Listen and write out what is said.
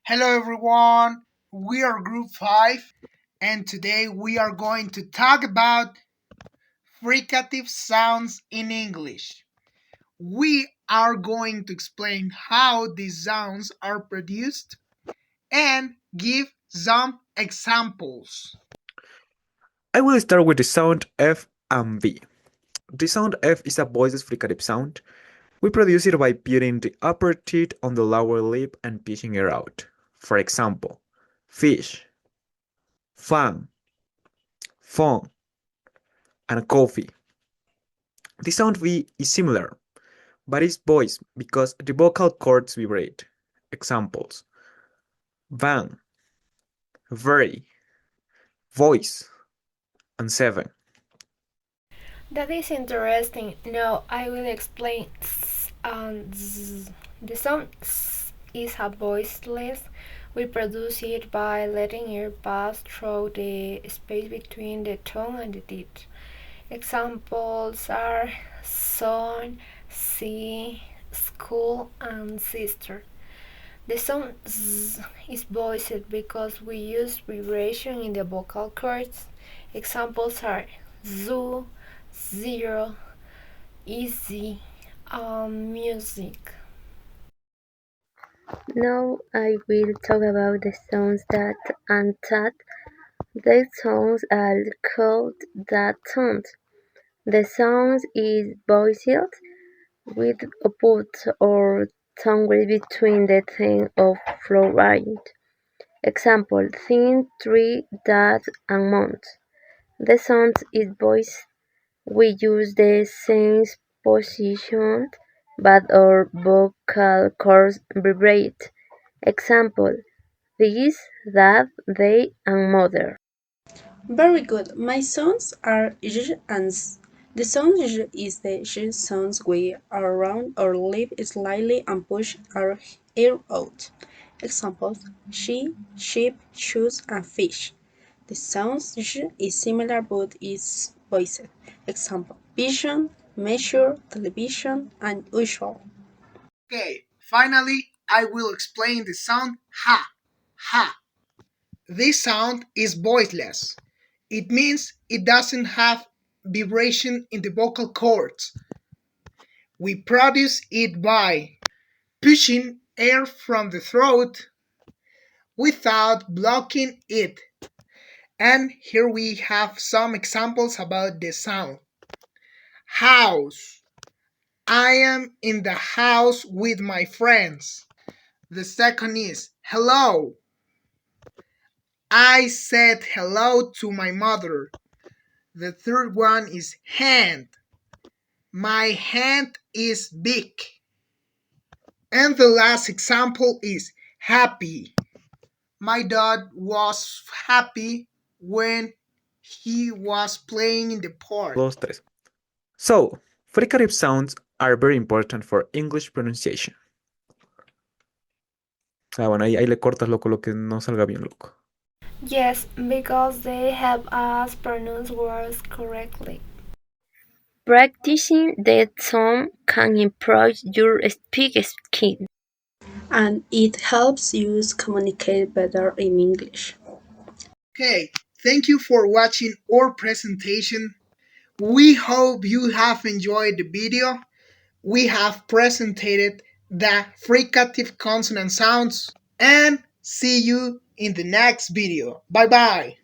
Hello everyone, we are Group 5 and today we are going to talk about fricative sounds in English. We are going to explain how these sounds are produced and give some examples. I will start with the sound F and V. The sound F is a voiceless fricative sound. We produce it by putting the upper teeth on the lower lip and pushing it out. For example, fish, fan, phone, and coffee. The sound V is similar, but it's voiced because the vocal cords vibrate. Examples: van, very, voice, and seven. That is interesting. Now I will explain s and z. The sound s is a voiceless. We produce it by letting air pass through the space between the tongue and the teeth. Examples are son, sea, school, and sister. The sound z is voiced because we use vibration in the vocal cords. Examples are zoo, zero, easy, music. Now I will talk about the sounds that and that. These sounds are called that sounds. The sound is voiced with a put or tongue between the thing of fluoride. Example: thin, tree, dad, and month. The sound is voiced. We use the same position, but our vocal cords vibrate. Example: this, that, they, and mother. Very good. My sounds are j and z. The sound j is the j sounds we around our lip slightly and push our air out. Examples: she, sheep, shoes, and fish. The sound j is similar but is voiced. Example: vision, measure, television, and usual. Okay, finally I will explain the sound ha. Ha. This sound is voiceless. It means it doesn't have vibration in the vocal cords. We produce it by pushing air from the throat without blocking it. And here we have some examples about the sound. House. I am in the house with my friends. The second is hello. I said hello to my mother. The third one is hand. My hand is big. And the last example is happy. My dad was happy when he was playing in the park. Dos, tres. So, fricative sounds are very important for English pronunciation. Bueno, ahí le cortas, loco, lo que no salga bien, loco. Yes, because they help us pronounce words correctly. Practicing the sound can improve your speaking skills. And it helps you communicate better in English. Okay, thank you for watching our presentation. We hope you have enjoyed the video. We have presented the fricative consonant sounds and see you in the next video. Bye bye.